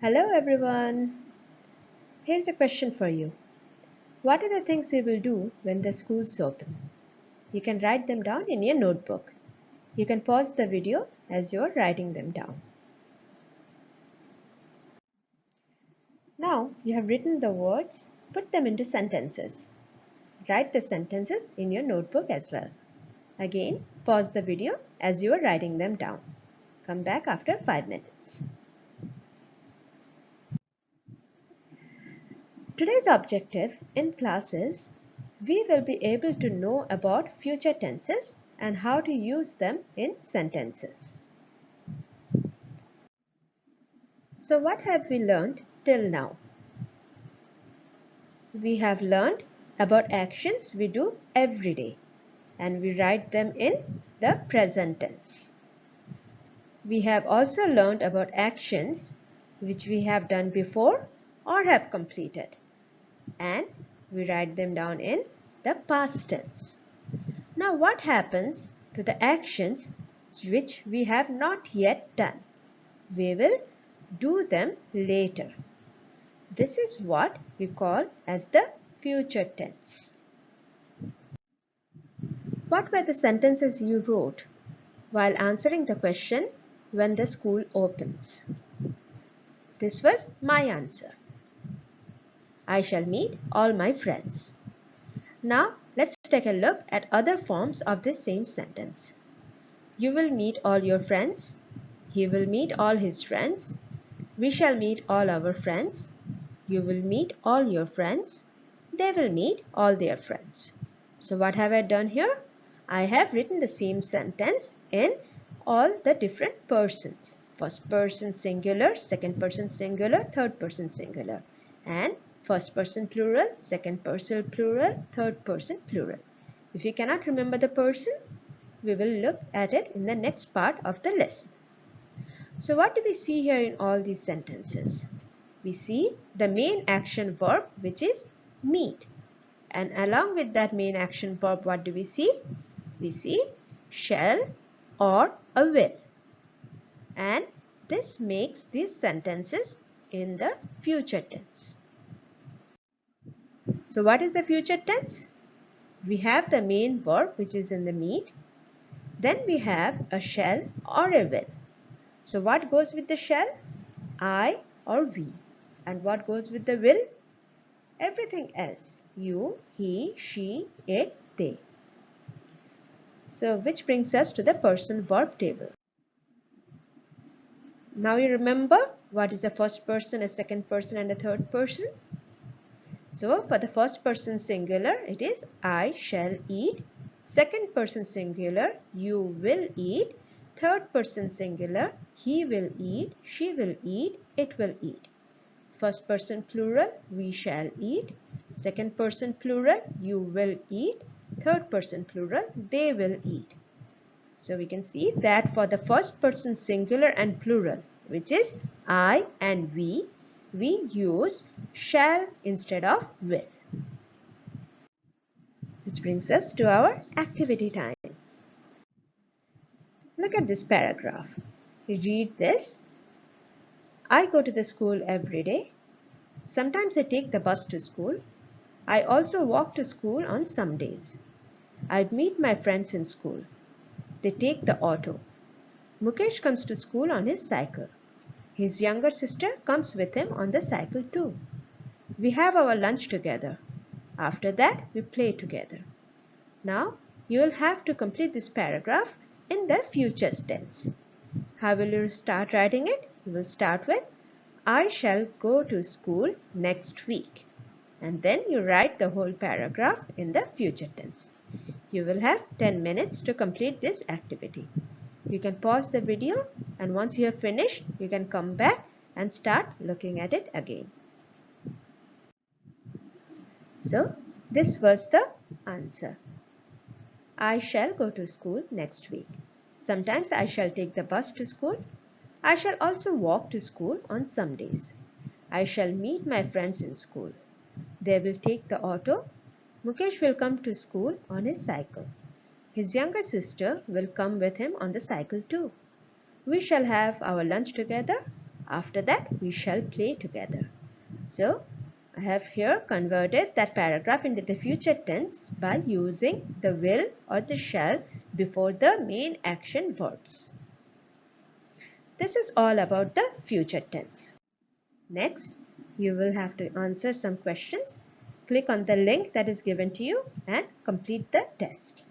Hello everyone. Here's a question for you. What are the things you will do when the schools open? You can write them down in your notebook. You can pause the video as you're writing them down. Now you have written the words, put them into sentences. Write the sentences in your notebook as well. Again, pause the video as you are writing them down. Come back after 5 minutes. Today's objective in class is we will be able to know about future tenses and how to use them in sentences. So what have we learned till now? We have learned about actions we do every day and we write them in the present tense. We have also learned about actions which we have done before or have completed and we write them down in the past tense. Now what happens to the actions which we have not yet done? We will do them later. This is what we call as the future tense. What were the sentences you wrote while answering the question when the school opens? This was my answer. I shall meet all my friends. Now let's take a look at other forms of this same sentence. You will meet all your friends. He will meet all his friends. We shall meet all our friends. You will meet all your friends. They will meet all their friends. So what have I done here? I have written the same sentence in all the different persons. First person singular, second person singular, third person singular. And first person plural, second person plural, third person plural. If you cannot remember the person, we will look at it in the next part of the lesson. So what do we see here in all these sentences? We see the main action verb which is meet. And along with that main action verb, what do we see? We see shall or a will. And this makes these sentences in the future tense. So what is the future tense? We have the main verb which is in the meet. Then we have a shall or a will. So what goes with the shall? I or we. And what goes with the will? Everything else. You, he, she, it, they. So which brings us to the person verb table. Now you remember what is the first person, a second person and a third person? So for the first person singular, it is I shall eat. Second person singular, you will eat. Third person singular, he will eat, she will eat, it will eat. First person plural, we shall eat. Second person plural, you will eat. Third person plural, they will eat. So we can see that for the first person singular and plural, which is I and we use shall instead of will. Which brings us to our activity time. Look at this paragraph. Read this. I go to the school every day. Sometimes I take the bus to school. I also walk to school on some days. I meet my friends in school. They take the auto. Mukesh comes to school on his cycle. His younger sister comes with him on the cycle too. We have our lunch together. After that, we play together. Now, you will have to complete this paragraph in the future tense. How will you start writing it? You will start with, I shall go to school next week. And then you write the whole paragraph in the future tense. You will have 10 minutes to complete this activity. You can pause the video and once you have finished, you can come back and start looking at it again. So, this was the answer. I shall go to school next week. Sometimes I shall take the bus to school. I shall also walk to school on some days. I shall meet my friends in school. They will take the auto. Mukesh will come to school on his cycle. His younger sister will come with him on the cycle too. We shall have our lunch together. After that, we shall play together. So, I have here converted that paragraph into the future tense by using the will or the shall before the main action verbs. This is all about the future tense. Next, you will have to answer some questions. Click on the link that is given to you and complete the test.